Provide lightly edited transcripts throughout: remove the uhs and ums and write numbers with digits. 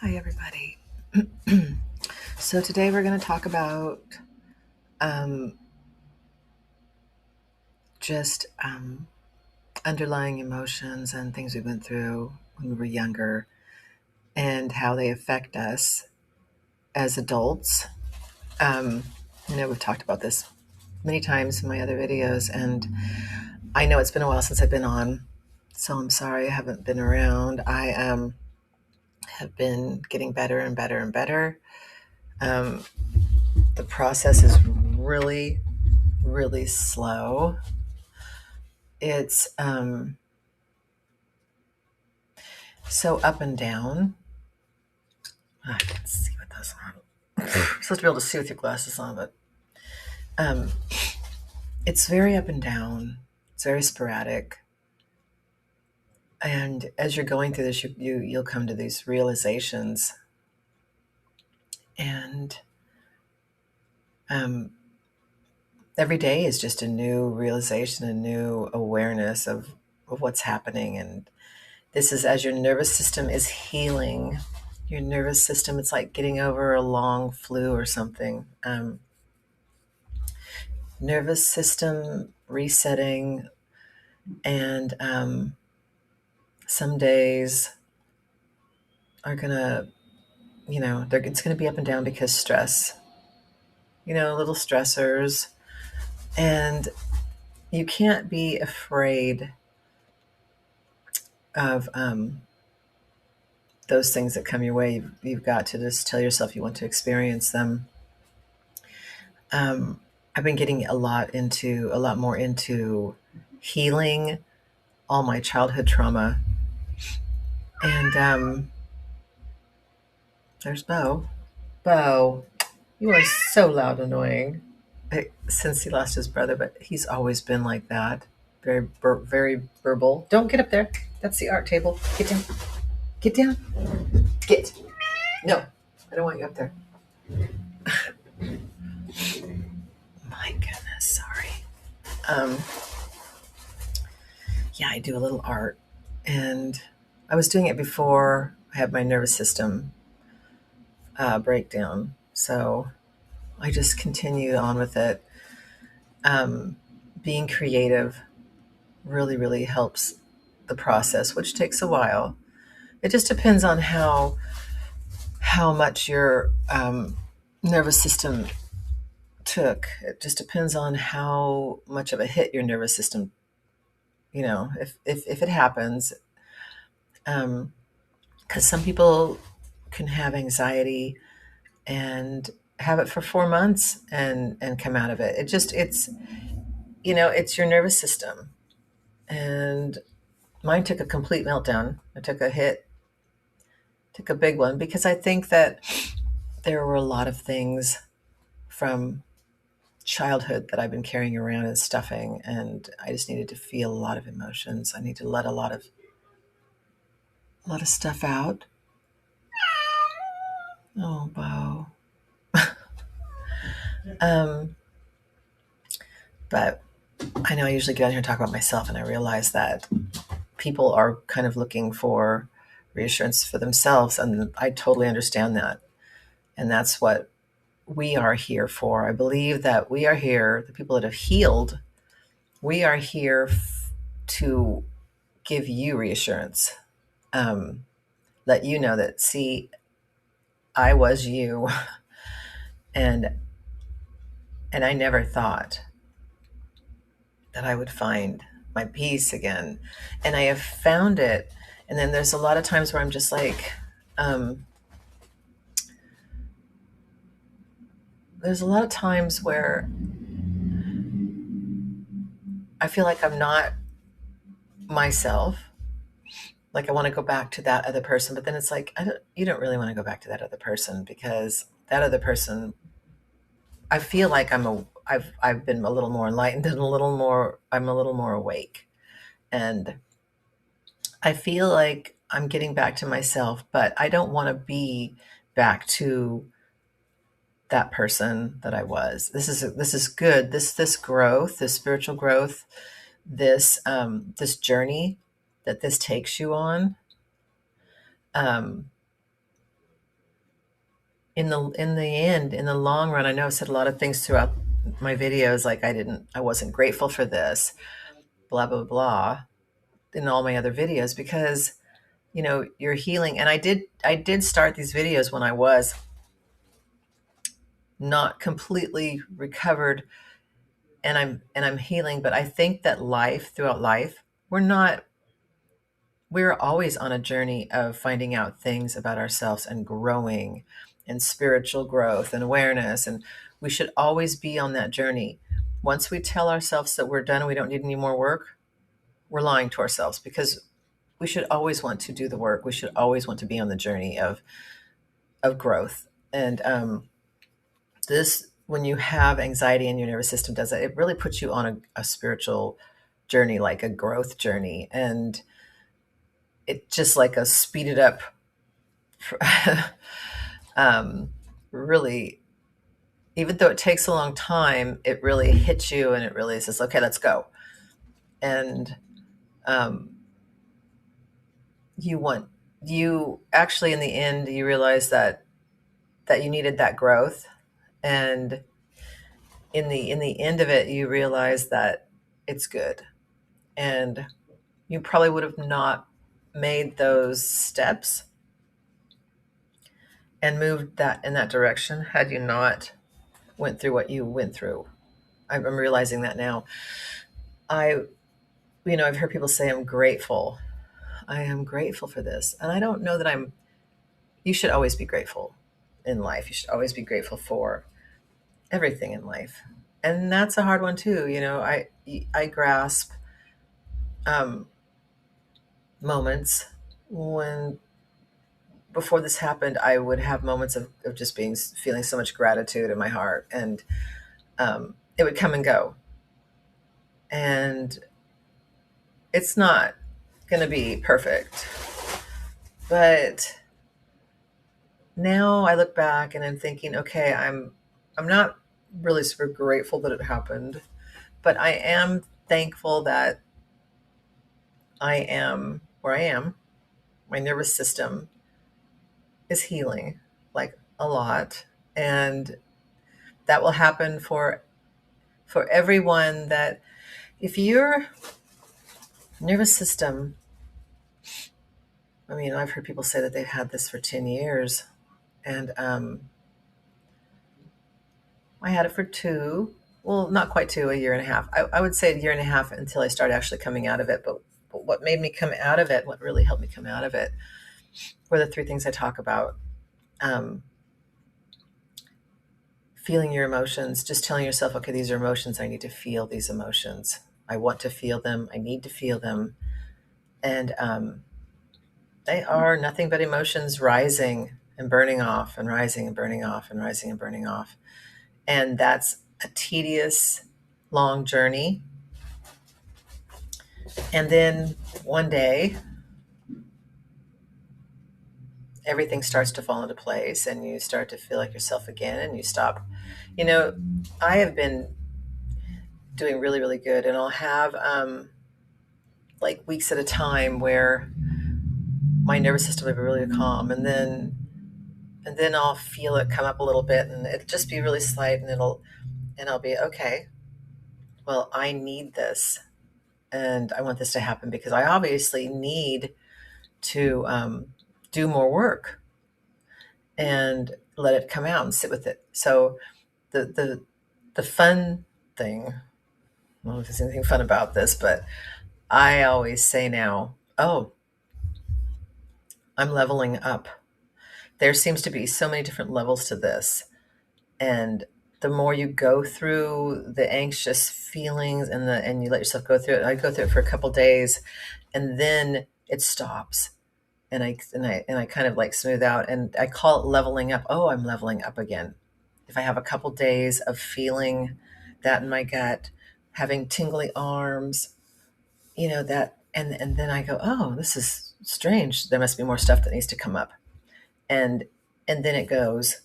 Hi, everybody. So, today we're going to talk about um, just underlying emotions and things we went through when we were younger and how they affect us as adults. Um, we've talked about this many times in my other videos, and I know it's been a while since I've been on, so I'm sorry I haven't been around. I have been getting better and better and better. Um, the process is really, really slow. It's so up and down. I can't see with those on. You're supposed to be able to see with your glasses on, but um, it's very up and down. It's very sporadic. And as you're going through this, you'll come to these realizations, and um, every day is just a new realization, a new awareness of what's happening. And this is as your nervous system is healing. Your nervous system, it's like getting over a long flu or something. Nervous system resetting, and some days are gonna, it's gonna be up and down because stress, little stressors, and you can't be afraid of those things that come your way. You've got to just tell yourself you want to experience them. um, I've been getting a lot more into healing all my childhood trauma, and there's Bo, you are so loud and annoying. Since he lost his brother, but he's always been like that. Very verbal. Don't get up there. That's the art table. Get down. Get down. Get. No, I don't want you up there. My goodness, sorry. Um, yeah, I do a little art, and I was doing it before I had my nervous system breakdown. So I just continued on with it. Being creative really, really helps the process, which takes a while. It just depends on how much your nervous system took. It just depends on how much of a hit your nervous system. If it happens, because some people can have anxiety and have it for 4 months and come out of it. It's your nervous system, and mine took a complete meltdown. I took a hit, took a big one, because I think that there were a lot of things from childhood that I've been carrying around as stuffing, and I just needed to feel a lot of emotions. I need to let a lot of stuff out. Oh, wow. um, but I know I usually get on here and talk about myself, and I realize that people are kind of looking for reassurance for themselves, and I totally understand that. And that's what we are here for. I believe that we are here, the people that have healed, we are here to give you reassurance. Let you know that, see, I was you, and I never thought that I would find my peace again, and I have found it. And then there's a lot of times where I'm just like, there's a lot of times where I feel like I'm not myself. Like I want to go back to that other person, but then it's like, you don't really want to go back to that other person, because that other person, I feel like I've been a little more enlightened and I'm a little more awake. And I feel like I'm getting back to myself, but I don't want to be back to that person that I was. This is good. This growth, this spiritual growth, this journey that this takes you on. Um, in the end, in the long run, I know I've said a lot of things throughout my videos, like I wasn't grateful for this, blah blah blah, in all my other videos, because you're healing. And I did start these videos when I was not completely recovered, and I'm healing. But I think that throughout life, we're always on a journey of finding out things about ourselves and growing, and spiritual growth and awareness, and we should always be on that journey. Once we tell ourselves that we're done and we don't need any more work, we're lying to ourselves, because we should always want to do the work. We should always want to be on the journey of growth. And this, when you have anxiety and your nervous system does it, it really puts you on a spiritual journey, like a growth journey. And it just like a speeded up, really, even though it takes a long time, it really hits you, and it really says, okay, let's go. And um, you actually, in the end, you realize that you needed that growth. And in the end of it, you realize that it's good. And you probably would have not made those steps and moved that in that direction had you not went through what you went through. I'm realizing that now. I've heard people say, I'm grateful. I am grateful for this. And I don't know that you should always be grateful in life. You should always be grateful for everything in life. And that's a hard one too. I grasp moments when, before this happened, I would have moments of just feeling so much gratitude in my heart, and it would come and go. And it's not going to be perfect, but now I look back and I'm thinking, okay, I'm not really super grateful that it happened, but I am thankful that I am where I am. My nervous system is healing, like, a lot, and that will happen for everyone. That if your nervous system, I've heard people say that they've had this for 10 years, and I had it for not quite two, a year and a half. I would say a year and a half until I started actually coming out of it. But what made me come out of it, what really helped me come out of it, were the three things I talk about. Feeling your emotions, just telling yourself, okay, these are emotions. I need to feel these emotions. I want to feel them. I need to feel them. And they are nothing but emotions rising and burning off, and rising and burning off, and rising and burning off. And that's a tedious, long journey. And then one day, everything starts to fall into place, and you start to feel like yourself again, and you stop. I have been doing really, really good, and I'll have like weeks at a time where my nervous system will be really calm, and then I'll feel it come up a little bit, and it'll just be really slight, and I'll be okay. Well, I need this, and I want this to happen, because I obviously need to do more work and let it come out and sit with it. So the fun thing, I don't know if there's anything fun about this, but I always say now, oh, I'm leveling up. There seems to be so many different levels to this. And the more you go through the anxious feelings, and you let yourself go through it, I go through it for a couple days, and then it stops. And I kind of like smooth out, and I call it leveling up. Oh, I'm leveling up again. If I have a couple days of feeling that in my gut, having tingly arms, that, and then I go, oh, this is strange. There must be more stuff that needs to come up. And then it goes.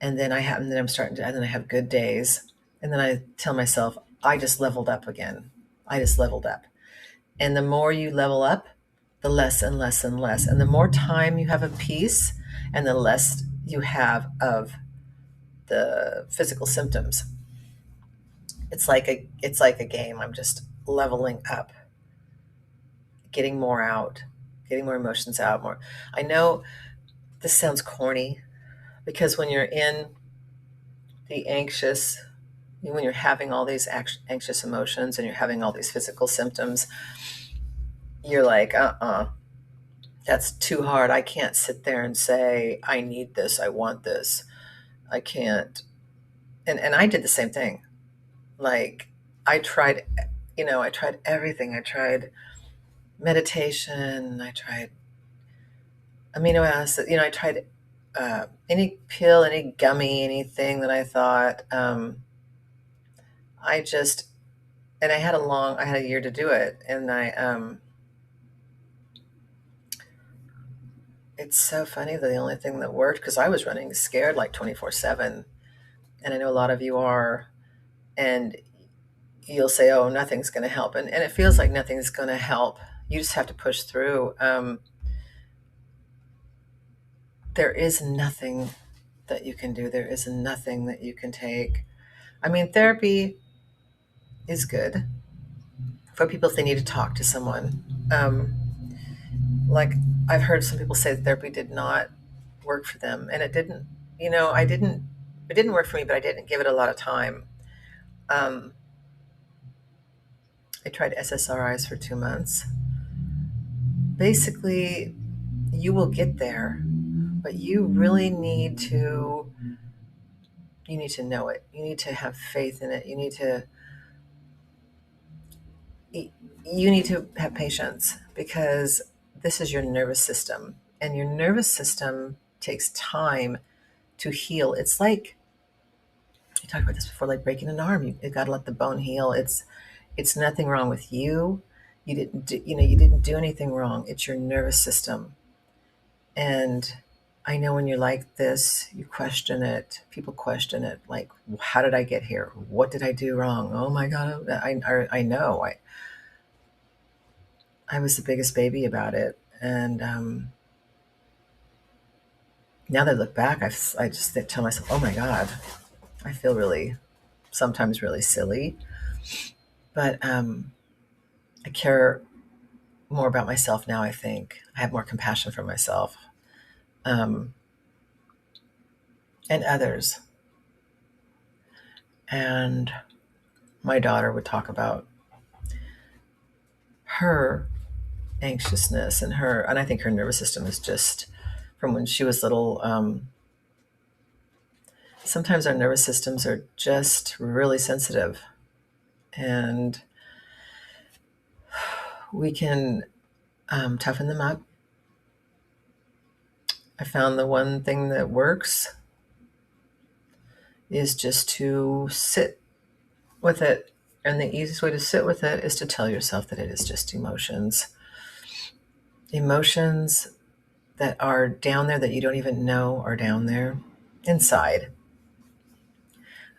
And then and then I have good days. And then I tell myself, I just leveled up again. I just leveled up. And the more you level up, the less and less and less. And the more time you have of peace, and the less you have of the physical symptoms. It's like a game. I'm just leveling up, getting more out, getting more emotions out. More. I know this sounds corny because when you're in the anxious, when you're having all these anxious emotions and you're having all these physical symptoms, you're like, that's too hard. I can't sit there and say, I need this, I want this. I can't. And I did the same thing. Like, I tried, I tried everything. I tried meditation, I tried amino acid, I tried any pill, any gummy, anything that I thought. I just, and I had a year to do it. And it's so funny that the only thing that worked, because I was running scared like 24/7. And I know a lot of you are, and you'll say, oh, nothing's going to help. And it feels like nothing's going to help. You just have to push through. There is nothing that you can do. There is nothing that you can take. I mean, therapy is good for people if they need to talk to someone. Like, I've heard some people say that therapy did not work for them, and it didn't. It didn't work for me, but I didn't give it a lot of time. Um, I tried SSRIs for 2 months. Basically, you will get there, but you need to know it. You need to have faith in it. You need to have patience, because this is your nervous system, and your nervous system takes time to heal. It's like, I talked about this before, like breaking an arm. You got to let the bone heal. It's nothing wrong with you. You didn't do anything wrong. It's your nervous system. And I know when you're like this, you question it. People question it, like, how did I get here? What did I do wrong? Oh my God, I know. I was the biggest baby about it. And now that I look back, I just tell myself, oh my God, I feel sometimes really silly. But I care more about myself now, I think. I have more compassion for myself, um, and others. And my daughter would talk about her anxiousness and I think her nervous system is just from when she was little. Sometimes our nervous systems are just really sensitive, and we can toughen them up. I found the one thing that works is just to sit with it. And the easiest way to sit with it is to tell yourself that it is just emotions. Emotions that are down there that you don't even know are down there inside.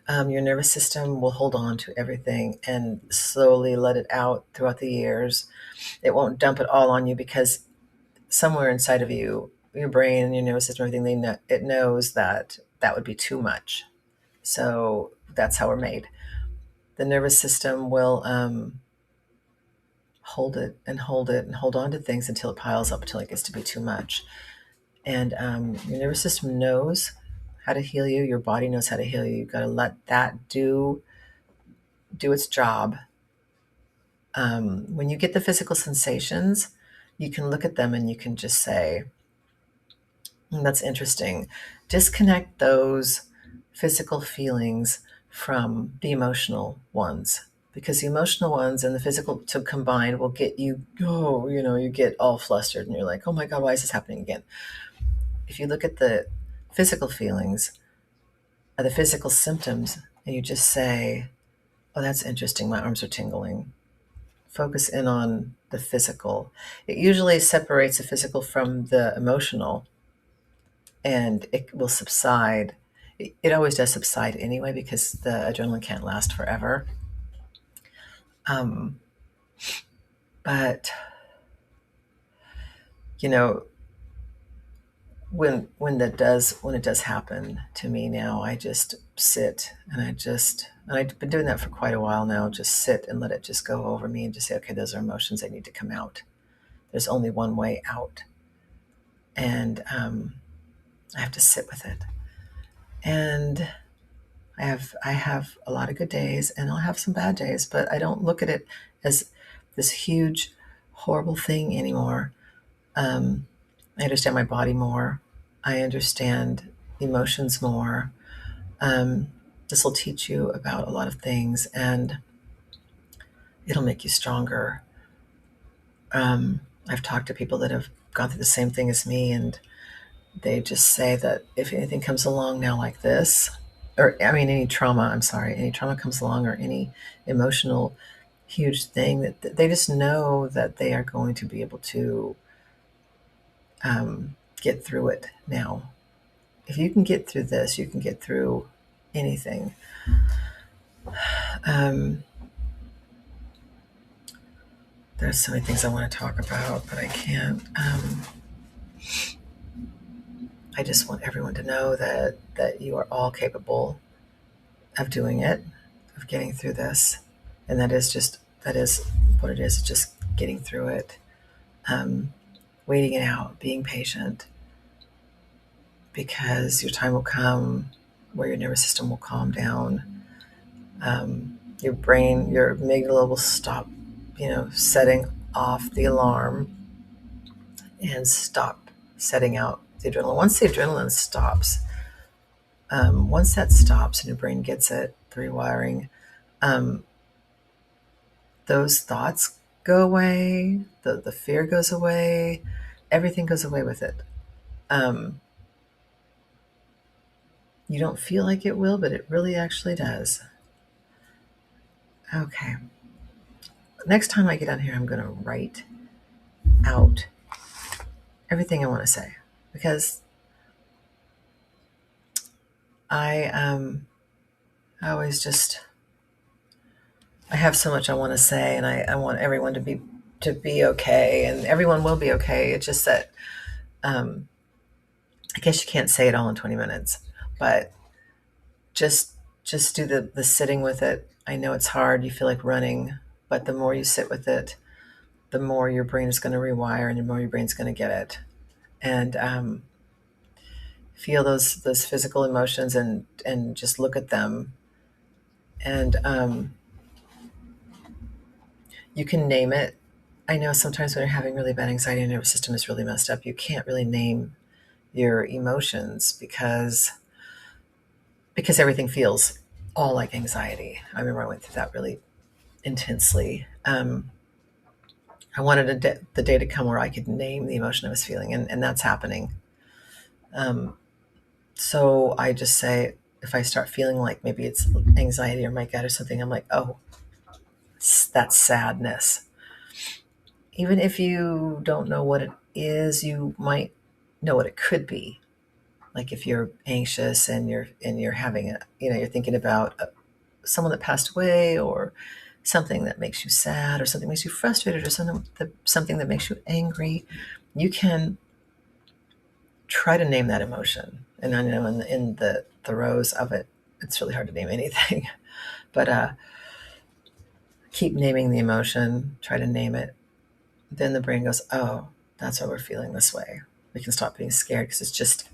Your nervous system will hold on to everything and slowly let it out throughout the years. It won't dump it all on you, because somewhere inside of you, your brain and your nervous system, everything, it knows that that would be too much. So that's how we're made. The nervous system will hold it and hold it and hold on to things until it piles up, until it gets to be too much. And your nervous system knows how to heal you. Your body knows how to heal you. You've got to let that do its job. When you get the physical sensations, you can look at them and you can just say, that's interesting. Disconnect those physical feelings from the emotional ones, because the emotional ones and the physical to combine will get you, you get all flustered and you're like, oh my God, why is this happening again? If you look at the physical feelings or the physical symptoms and you just say, oh, that's interesting, my arms are tingling. Focus in on the physical. It usually separates the physical from the emotional, and it will subside. It always does subside anyway, because the adrenaline can't last forever. Um, but, when it does happen to me now, I just sit and I've been doing that for quite a while now. Just sit and let it just go over me and just say, okay, those are emotions that need to come out. There's only one way out, and I have to sit with it. And I have a lot of good days, and I'll have some bad days, but I don't look at it as this huge, horrible thing anymore. I understand my body more. I understand emotions more. This will teach you about a lot of things, and it'll make you stronger. I've talked to people that have gone through the same thing as me, and they just say that if anything comes along now like this, or I mean, any trauma, I'm sorry, any trauma comes along or any emotional huge thing, that they just know that they are going to be able to get through it now. If you can get through this, you can get through anything. There's so many things I want to talk about, but I can't. I just want everyone to know that you are all capable of doing it, of getting through this, and that is what it is. It's just getting through it, waiting it out, being patient, because your time will come where your nervous system will calm down. Your brain, your amygdala will stop, setting off the alarm and stop setting out the adrenaline. Once the adrenaline stops, once that stops and your brain gets it, the rewiring, those thoughts go away, the fear goes away, everything goes away with it. You don't feel like it will, but it really actually does. Okay. Next time I get on here, I'm going to write out everything I want to say, because I always just, I have so much I want to say, and I want everyone to be okay, and everyone will be okay. It's just that I guess you can't say it all in 20 minutes, but just do the sitting with it. I know it's hard. You feel like running, but the more you sit with it, the more your brain is going to rewire, and the more your brain's going to get it. And feel those physical emotions, and just look at them. And you can name it. I know sometimes when you're having really bad anxiety and your nervous system is really messed up, you can't really name your emotions because everything feels all like anxiety. I remember I went through that really intensely. I wanted the day to come where I could name the emotion I was feeling, and that's happening. So I just say, if I start feeling like maybe it's anxiety or my gut or something, I'm like, oh, that's sadness. Even if you don't know what it is, you might know what it could be. Like if you're anxious and you're having you're thinking about someone that passed away, or something that makes you sad, or something that makes you frustrated, or something that makes you angry, you can try to name that emotion. And I know in the throes of it, it's really hard to name anything, but keep naming the emotion, try to name it. Then the brain goes, oh, that's why we're feeling this way. We can stop being scared because it's just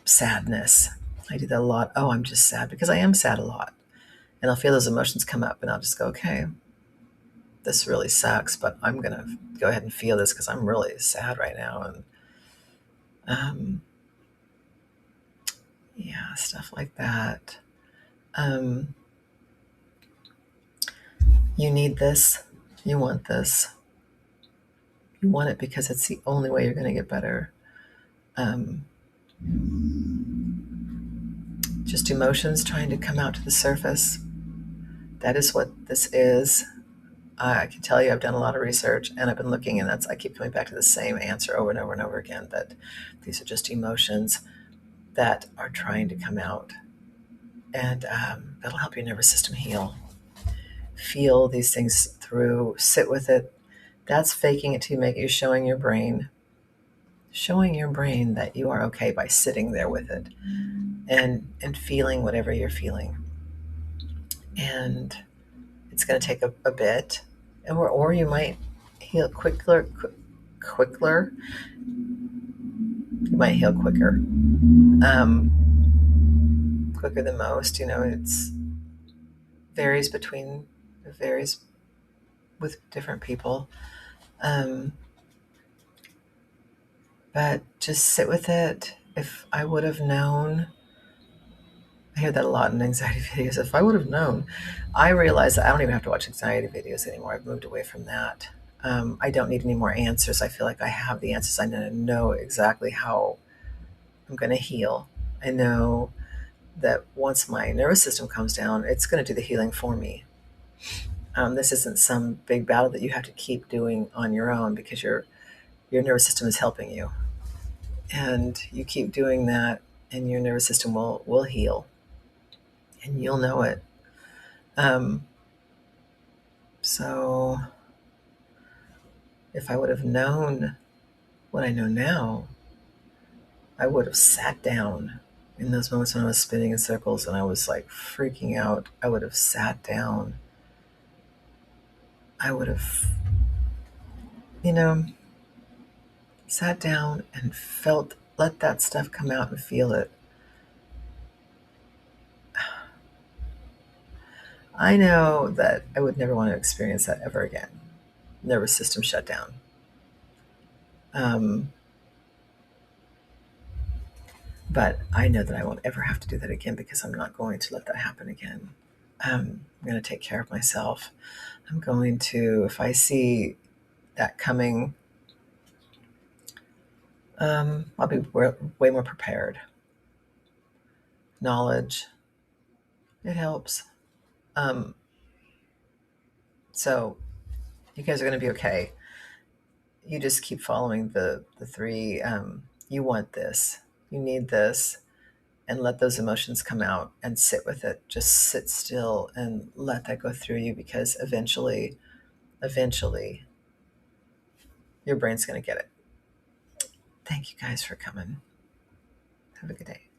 sadness. I do that a lot. Oh, I'm just sad, because I am sad a lot. And I'll feel those emotions come up, and I'll just go, okay, this really sucks, but I'm going to go ahead and feel this because I'm really sad right now. And yeah, stuff like that. You need this. You want this. You want it because it's the only way you're going to get better. Just emotions trying to come out to the surface. That is what this is. I can tell you I've done a lot of research, and I've been looking, and I keep coming back to the same answer over and over and over again, that these are just emotions that are trying to come out. And that'll help your nervous system heal. Feel these things through, sit with it. That's faking it till you make it. You're showing your brain showing your brain that you are okay by sitting there with it and feeling whatever you're feeling. And it's going to take a bit, or you might heal quicker. You might heal quicker, quicker than most. It's varies with different people. But just sit with it. If I would have known, I hear that a lot in anxiety videos. If I would have known, I realize that I don't even have to watch anxiety videos anymore. I've moved away from that. I don't need any more answers. I feel like I have the answers. I know exactly how I'm going to heal. I know that once my nervous system comes down, it's going to do the healing for me. This isn't some big battle that you have to keep doing on your own because your nervous system is helping you, and you keep doing that, and your nervous system will heal, and you'll know it. So if I would have known what I know now, I would have sat down in those moments when I was spinning in circles and I was like freaking out. I would have sat down. I would have, sat down and let that stuff come out and feel it. I know that I would never want to experience that ever again. Nervous system shut down. But I know that I won't ever have to do that again because I'm not going to let that happen again. I'm going to take care of myself. I'm going to, if I see that coming, I'll be way more prepared. Knowledge, it helps. So you guys are going to be okay. You just keep following the three. You want this, you need this, and let those emotions come out and sit with it. Just sit still and let that go through you, because eventually, your brain's going to get it. Thank you guys for coming. Have a good day.